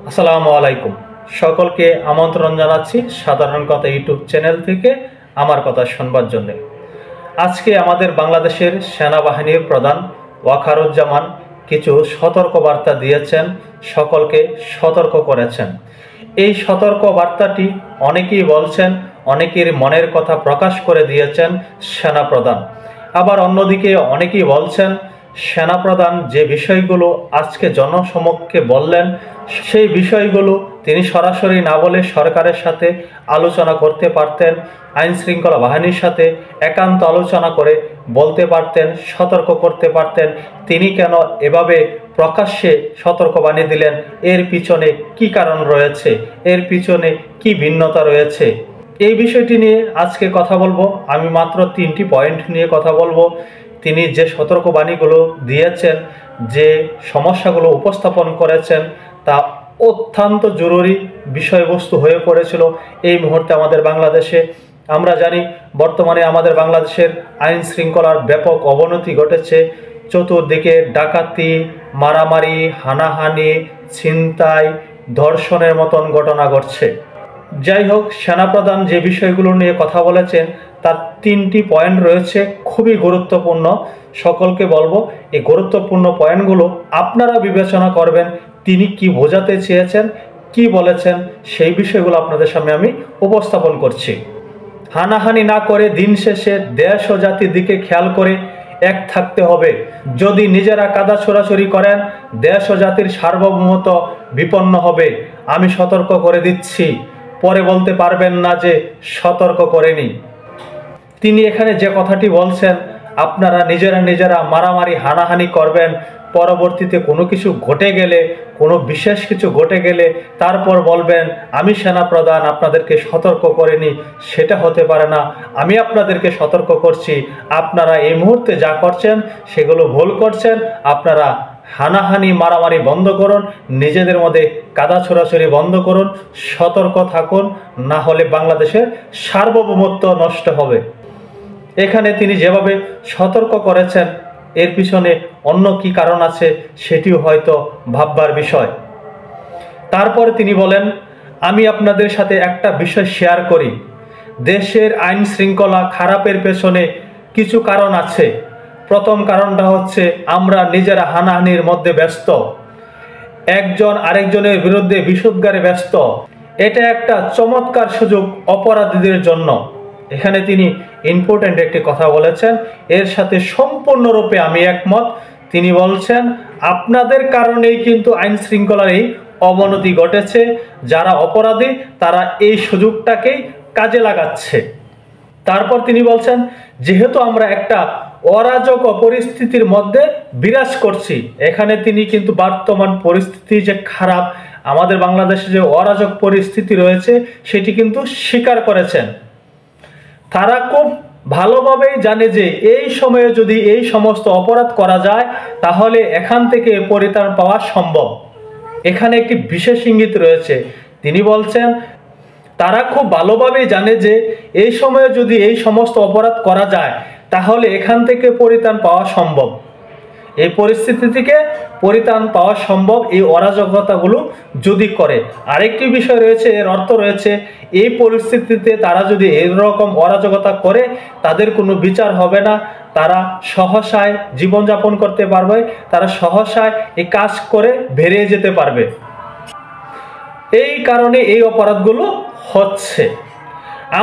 আসসালামু আলাইকুম। সকলকে আমন্ত্রণ জানাচ্ছি সাধারণ কথা ইউটিউব চ্যানেল থেকে আমার কথা শুনবার জন্য। আজকে আমাদের বাংলাদেশের সেনাবাহিনীর প্রধান ওয়াকারুজ্জামান কিছু সতর্ক বার্তা দিয়েছেন, সকলকে সতর্ক করেছেন। এই সতর্ক বার্তাটি অনেকেই বলছেন, অনেকের মনের কথা প্রকাশ করে দিয়েছেন সেনাপ্রধান। আবার অন্যদিকে অনেকেই বলছেন সেনাপ্রধান যে বিষয়গুলো আজকে জনসমক্ষে বললেন সেই বিষয়গুলো তিনি সরাসরি না বলে সরকারের সাথে আলোচনা করতে পারতেন, আইন শৃঙ্খলা বাহিনীর সাথে একান্ত আলোচনা করে বলতে পারতেন, সতর্ক করতে পারতেন। তিনি কেন এভাবে প্রকাশ্যে সতর্কবাণী দিলেন? এর পিছনে কি কারণ রয়েছে, এর পিছনে কি ভিন্নতা রয়েছে? এই বিষয়টি নিয়ে আজকে কথা বলবো। আমি মাত্র 3টি পয়েন্ট নিয়ে কথা বলবো। তিনি যে সতর্কবাণীগুলো দিয়েছেন, যে সমস্যাগুলো উপস্থাপন করেছেন, তা অত্যন্ত জরুরি বিষয়বস্তু হয়ে পড়েছিল এই মুহূর্তে আমাদের বাংলাদেশে। আমরা জানি বর্তমানে আমাদের বাংলাদেশের আইন শৃঙ্খলার ব্যাপক অবনতি ঘটেছে। চতুর্দিকে ডাকাতি, মারামারি, হানাহানি, ছিনতাই, ধর্ষণের মতন ঘটনা ঘটছে। যাই হোক, সেনাপ্রধান যে বিষয়গুলো নিয়ে কথা বলেছেন তার 3টি পয়েন্ট রয়েছে, খুবই গুরুত্বপূর্ণ। সকলকে বলবো এই গুরুত্বপূর্ণ পয়েন্টগুলো আপনারা বিবেচনা করবেন। তিনি কি বোঝাতে চেয়েছেন, কি বলেছেন, সেই বিষয়গুলো আপনাদের সামনে আমি উপস্থাপন করছি। হানাহানি না করে দিন শেষে দেশ ও জাতির দিকে খেয়াল করে এক থাকতে হবে। যদি নিজেরা কাদা ছোড়াছড়ি করেন, দেশ ও জাতির সার্বভৌমত্ব বিপন্ন হবে। আমি সতর্ক করে দিচ্ছি, পরে বলতে পারবেন না যে সতর্ক করেনি। তিনি এখানে যে কথাটি বলছেন, আপনারা নিজেরা মারামারি হানাহানি করবেন, পরবর্তীতে কোনো কিছু ঘটে গেলে, কোনো বিশেষ কিছু ঘটে গেলে তারপর বলবেন আমি সেনাপ্রধান আপনাদেরকে সতর্ক করিনি, সেটা হতে পারে না। আমি আপনাদেরকে সতর্ক করছি, আপনারা এই মুহূর্তে যা করছেন সেগুলো ভুল করছেন। আপনারা হানাহানি মারামারি বন্ধ করুন, নিজেদের মধ্যে কাদা ছোড়াছড়ি বন্ধ করুন, সতর্ক থাকুন, না হলে বাংলাদেশের সার্বভৌমত্ব নষ্ট হবে। এখানে তিনি যেভাবে সতর্ক করেছেন এর পিছনে অন্য কি কারণ আছে সেটিও হয়তো ভাববার বিষয়। তারপরে তিনি বলেন, আমি আপনাদের সাথে একটা বিষয় শেয়ার করি। দেশের আইন শৃঙ্খলা খারাপের পেছনে কিছু কারণ আছে। প্রথম কারণটা হচ্ছে আমরা নিজেরা হানাহানির মধ্যে ব্যস্ত, একজন আরেকজনের বিরুদ্ধে বিষোদ্গারে ব্যস্ত। এটা একটা চমৎকার সুযোগ অপরাধীদের জন্য। এখানে তিনি ইম্পর্ট্যান্ট একটি কথা বলেছেন, এর সাথে সম্পূর্ণরূপে আমি একমত। তিনি বলছেন আপনাদের কারণেই কিন্তু আইন শৃঙ্খলার এই অবনতি ঘটেছে। যারা অপরাধী তারা এই সুযোগটাকেই কাজে লাগাচ্ছে। তারপর তিনি বলছেন যেহেতু আমরা একটা অরাজক পরিস্থিতির মধ্যে বিরাজ করছি, এখানে তিনি কিন্তু বর্তমান পরিস্থিতি যে খারাপ, আমাদের বাংলাদেশে যে অরাজক পরিস্থিতি রয়েছে সেটি কিন্তু স্বীকার করেছেন। তারা খুব ভালোভাবেই জানে যে এই সময়ে যদি এই সমস্ত অপরাধ করা যায় তাহলে এখান থেকে পরিত্রাণ পাওয়া সম্ভব। এখানে একটি বিশেষ ইঙ্গিত রয়েছে। তিনি বলছেন তারা খুব ভালোভাবেই জানে যে এই সময়ে যদি এই সমস্ত অপরাধ করা যায় তাহলে এখান থেকে পরিত্রাণ পাওয়া সম্ভব। এই পরিস্থিতি থেকে পরিত্রাণ পাওয়া সম্ভব এই অরাজকতাগুলো যদি করে। আরেকটি বিষয় রয়েছে, এর অর্থ রয়েছে এই পরিস্থিতিতে তারা যদি এরকম অরাজকতা করে তাদের কোনো বিচার হবে না, তারা সহসায় জীবনযাপন করতে পারবে, তারা সহসায় এই কাজ করে বেরিয়ে যেতে পারবে। এই কারণে এই অপরাধগুলো হচ্ছে।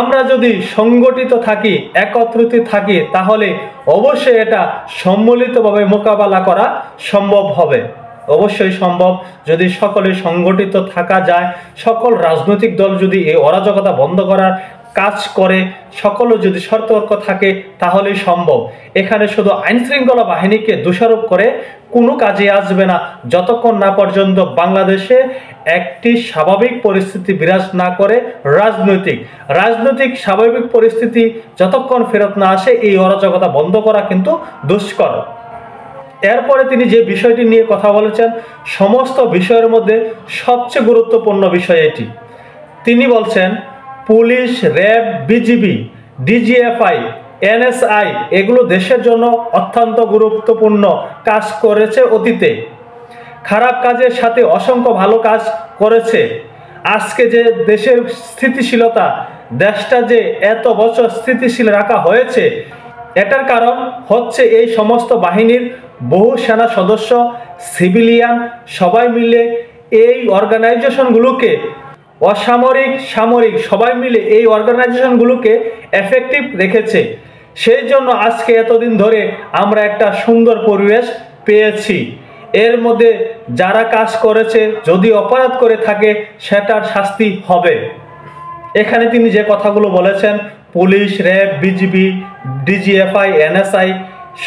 আমরা যদি সংগঠিত থাকি, একত্রিত থাকি, তাহলে অবশ্যই এটা সম্মিলিতভাবে মোকাবেলা করা সম্ভব হবে। অবশ্যই সম্ভব যদি সকলে সংগঠিত থাকা যায়, সকল রাজনৈতিক দল যদি এই অরাজকতা বন্ধ করার কাজ করে, সকলে যদি সতর্ক থাকে তাহলেই সম্ভব। এখানে শুধু আইন শৃঙ্খলা বাহিনীকে দোষারোপ করে কোনো কাজে আসবে না যতক্ষণ না পর্যন্ত বাংলাদেশে একটি স্বাভাবিক পরিস্থিতি বিরাজ না করে। রাজনৈতিক স্বাভাবিক পরিস্থিতি যতক্ষণ ফেরত না আসে এই অরাজকতা বন্ধ করা কিন্তু দুষ্কর। এরপরে তিনি যে বিষয়টি নিয়ে কথা বলেছেন সমস্ত বিষয়ের মধ্যে সবচেয়ে গুরুত্বপূর্ণ বিষয় এটি। তিনি বলছেন police, RAB, BGB, DGFI, NSI এগুলো দেশের জন্য অত্যন্ত গুরুত্বপূর্ণ কাজ করেছে অতীতে। খারাপ কাজের সাথে অসংখ্য ভালো কাজ করেছে। আজকে যে দেশের স্থিতিশীলতা, দেশটা যে এত বছর স্থিতিশীল রাখা হয়েছে, এটার কারণ হচ্ছে এই সমস্ত বাহিনীর বহু সেনা সদস্য, সিভিলিয়ান সবাই মিলে এই অর্গানাইজেশনগুলোকে, অসামরিক সামরিক সবাই মিলে এই অর্গানাইজেশনগুলোকে এফেক্টিভ রেখেছে। সেই জন্য আজকে এতদিন ধরে আমরা একটা সুন্দর পরিবেশ পেয়েছি। এর মধ্যে যারা কাজ করেছে, যদি অপরাধ করে থাকে সেটার শাস্তি হবে। এখানে তিনি যে কথাগুলো বলেছেন, police, RAB, BGB, DGFI, NSI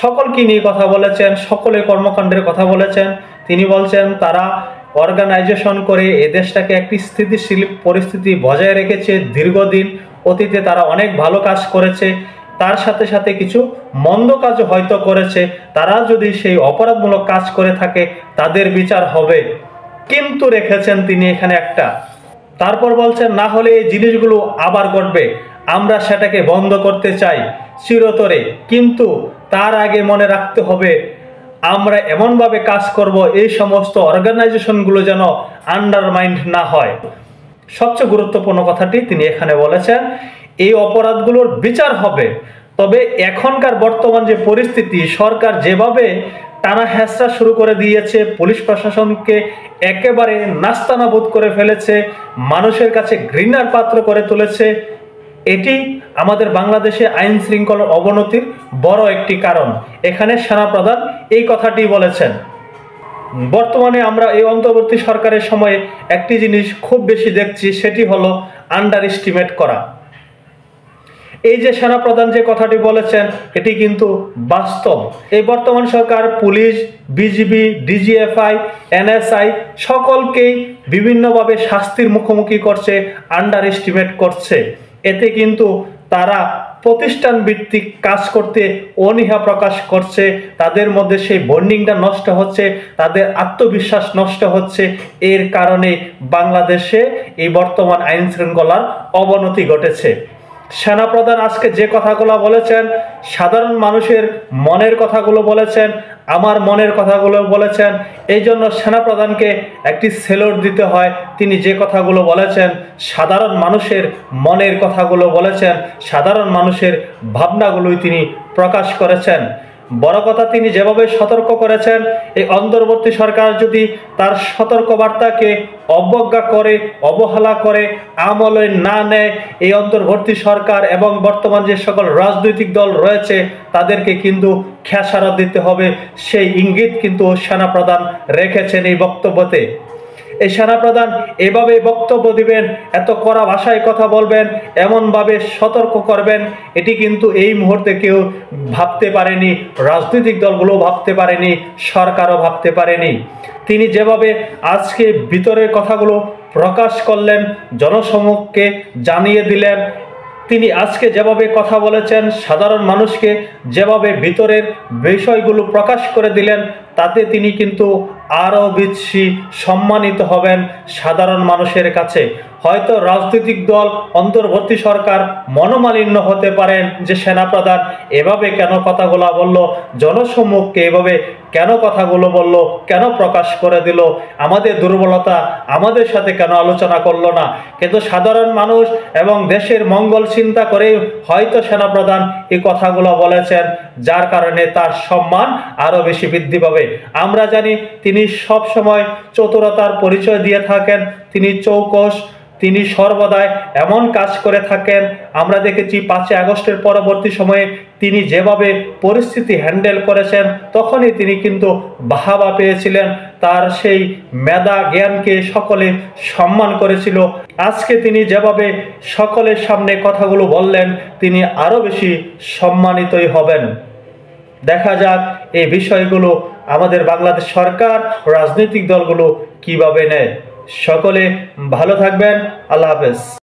সকলকে নিয়ে কথা বলেছেন, সকলের কর্মকাণ্ডের কথা বলেছেন। তিনি বলছেন তারা অর্গানাইজেশন করে এ দেশটাকে একটি স্থিতিশীল পরিস্থিতি বজায় রেখেছে দীর্ঘদিন। অতীতে তারা অনেক ভালো কাজ করেছে, তার সাথে সাথে কিছু মন্দ কাজও হয়তো করেছে। তারা যদি সেই অপরাধমূলক কাজ করে থাকে তাদের বিচার হবে। কিন্তু রেখেছেন তিনি এখানে একটা, তারপর বলছেন না হলে এই জিনিসগুলো আবার ঘটবে, আমরা সেটাকে বন্ধ করতে চাই চিরতরে। কিন্তু তার আগে মনে রাখতে হবে আমরা এমনভাবে কাজ করব এই সমস্ত অর্গানাইজেশনগুলো যেন আন্ডারমাইন্ড না হয়। সবচেয়ে গুরুত্বপূর্ণ কথাটি তিনি এখানে বলেছেন, এই অপরাধগুলোর বিচার হবে। তবে এখনকার বর্তমান যে পরিস্থিতি, সরকার যেভাবে টানা হেঁচড়া শুরু করে দিয়েছে, পুলিশ প্রশাসনকে একেবারে নাস্তানাবুদ করে ফেলেছে, মানুষের কাছে ঘৃণার পাত্র করে তুলেছে, এটি আমাদের বাংলাদেশে আইন শৃঙ্খলার অবনতির বড় একটি কারণ। এখানে সেনাপ্রধান এই কথাটি বলেছেন। বর্তমানে আমরা এই অন্তর্বর্তী সরকারের সময়ে একটি জিনিস খুব বেশি দেখছি, সেটি হলো আন্ডার এস্টিমেট করা। এই যে সেনাপ্রধান যে কথাটি বলেছেন এটি কিন্তু বাস্তব। এই বর্তমান সরকার পুলিশ, বিজিবি, ডিজিএফআই, এনএসআই সকলকেই বিভিন্নভাবে শাস্তির মুখোমুখি করছে, আন্ডার এস্টিমেট করছে। এতে কিন্তু তারা প্রতিষ্ঠান ভিত্তিক কাজ করতে অনীহা প্রকাশ করছে, তাদের মধ্যে সেই বন্ডিংটা নষ্ট হচ্ছে, তাদের আত্মবিশ্বাস নষ্ট হচ্ছে। এর কারণে বাংলাদেশে এই বর্তমান আইন শৃঙ্খলার অবনতি ঘটেছে। সেনাপ্রধান আজকে যে কথাগুলো বলেছেন, সাধারণ মানুষের মনের কথাগুলো বলেছেন, আমার মনের কথাগুলো বলেছেন। এই জন্য সেনাপ্রধানকে একটি সেলুট দিতে হয়। তিনি যে কথাগুলো বলেছেন, সাধারণ মানুষের মনের কথাগুলো বলেছেন, সাধারণ মানুষের ভাবনাগুলোই তিনি প্রকাশ করেছেন। বড় কথা, তিনি যেভাবে সতর্ক করেছেন, এই অন্তর্বর্তী সরকার যদি তার সতর্কবার্তাকে অবজ্ঞা করে, অবহেলা করে, আমলে না নেয়, এই অন্তর্বর্তী সরকার এবং বর্তমান যে সকল রাজনৈতিক দল রয়েছে তাদেরকে কিন্তু খেসারত দিতে হবে। সেই ইঙ্গিত কিন্তু সেনাপ্রধান রেখেছেন এই বক্তব্যতে। এই সেনাপ্রধান এভাবে বক্তব্য দিবেন, এত কড়া ভাষায় কথা বলবেন, এমনভাবে সতর্ক করবেন, এটি কিন্তু এই মুহূর্তে কেউ ভাবতে পারেনি, রাজনৈতিক দলগুলো ভাবতে পারেনি, সরকারও ভাবতে পারেনি। তিনি যেভাবে আজকে ভিতরের কথাগুলো প্রকাশ করলেন, জনসমক্ষে জানিয়ে দিলেন, তিনি আজকে যেভাবে কথা বলেছেন, সাধারণ মানুষকে যেভাবে ভিতরের বিষয়গুলো প্রকাশ করে দিলেন, তাতে তিনি কিন্তু আরও বেশি সম্মানিত হবেন সাধারণ মানুষের কাছে। হয়তো রাজনৈতিক দল, অন্তর্বর্তী সরকার মনোমালিন্য হতে পারেন যে সেনাপ্রধান এভাবে কেন কথাগুলো বলল, জনসম্মুখে এভাবে কেন কথাগুলো বলল, কেন প্রকাশ করে দিল, আমাদের দুর্বলতা আমাদের সাথে কেন আলোচনা করলো না। কিন্তু সাধারণ মানুষ এবং দেশের মঙ্গল চিন্তা করে হয়তো সেনাপ্রধান এই কথাগুলো বলেছেন, যার কারণে তার সম্মান আরো বেশি বৃদ্ধি পাবে। আমরা জানি তিনি সব সময় চতুরতার পরিচয় দিয়ে থাকেন, তিনি চৌকস, তিনি সর্বদাই এমন কাজ করে থাকেন। আমরা দেখেছি 5ই আগস্টের পরবর্তী সময়ে তিনি যেভাবে পরিস্থিতি হ্যান্ডেল করেছেন, তখনই তিনি কিন্তু বাহবা পেয়েছিলেন, তার সেই মেধা জ্ঞানকে সকলে সম্মান করেছিল। আজকে তিনি যেভাবে সকলের সামনে কথাগুলো বললেন, তিনি আরো বেশি সম্মানিতই হবেন। দেখা যাক এই বিষয়গুলো আমাদের বাংলাদেশ সরকার, রাজনৈতিক দলগুলো কিভাবে নেয়। সকলে ভালো থাকবেন। আল্লাহ হাফেজ।